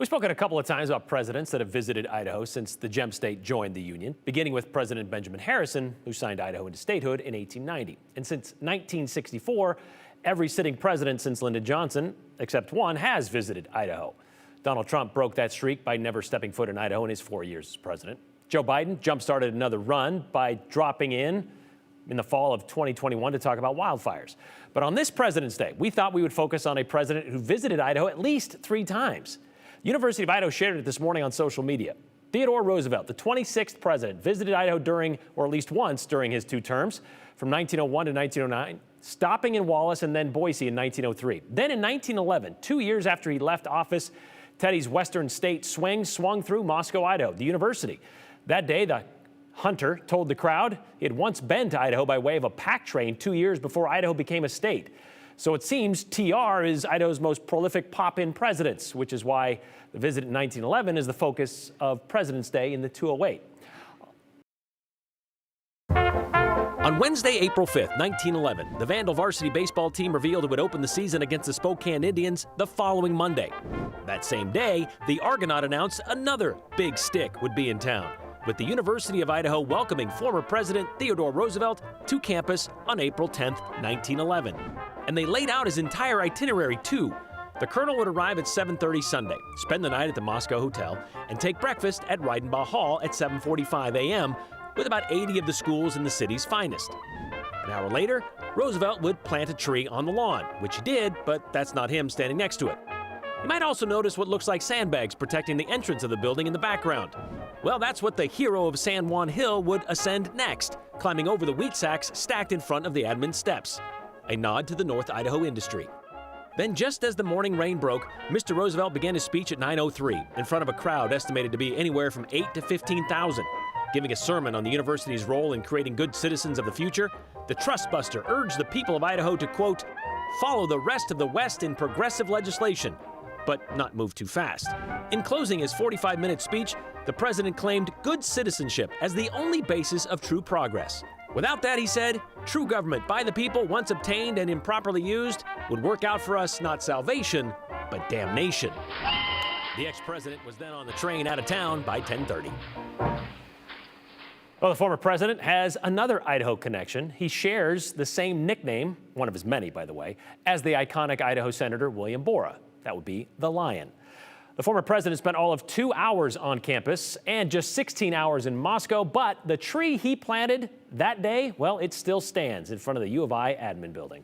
We've spoken a couple of times about presidents that have visited Idaho since the Gem State joined the Union, beginning with President Benjamin Harrison, who signed Idaho into statehood in 1890. And since 1964, every sitting president since Lyndon Johnson, except one, has visited Idaho. Donald Trump broke that streak by never stepping foot in Idaho in his 4 years as president. Joe Biden jump-started another run by dropping in the fall of 2021 to talk about wildfires. But on this President's Day, we thought we would focus on a president who visited Idaho at least 3 times. University of Idaho shared it this morning on social media. Theodore Roosevelt, the 26th president, visited Idaho during, or at least once during his 2 terms, from 1901 to 1909, stopping in Wallace and then Boise in 1903. Then in 1911, 2 years after he left office, Teddy's Western State swung through Moscow, Idaho, the university. That day, the hunter told the crowd he had once been to Idaho by way of a pack train 2 years before Idaho became a state. So it seems TR is Idaho's most prolific pop-in presidents, which is why the visit in 1911 is the focus of President's Day in the 208. On Wednesday, April 5th, 1911, the Vandal varsity baseball team revealed it would open the season against the Spokane Indians the following Monday. That same day, the Argonaut announced another big stick would be in town, with the University of Idaho welcoming former President Theodore Roosevelt to campus on April 10th, 1911. And they laid out his entire itinerary, too. The colonel would arrive at 7:30 Sunday, spend the night at the Moscow Hotel, and take breakfast at Reidenbaugh Hall at 7:45 a.m., with about 80 of the schools in the city's finest. An hour later, Roosevelt would plant a tree on the lawn, which he did, but that's not him standing next to it. You might also notice what looks like sandbags protecting the entrance of the building in the background. Well, that's what the hero of San Juan Hill would ascend next, climbing over the wheat sacks stacked in front of the admin steps. A nod to the North Idaho industry. Then, just as the morning rain broke, Mr. Roosevelt began his speech at 9:03 in front of a crowd estimated to be anywhere from 8,000 to 15,000. Giving a sermon on the university's role in creating good citizens of the future, the trustbuster urged the people of Idaho to, quote, follow the rest of the West in progressive legislation, but not move too fast. In closing his 45-minute speech, the president claimed good citizenship as the only basis of true progress. Without that, he said, true government by the people, once obtained and improperly used, would work out for us not salvation, but damnation. The ex-president was then on the train out of town by 10:30. Well, the former president has another Idaho connection. He shares the same nickname, one of his many, by the way, as the iconic Idaho Senator William Borah. That would be the Lion. The former president spent all of 2 hours on campus and just 16 hours in Moscow, but the tree he planted that day, well, it still stands in front of the U of I admin building.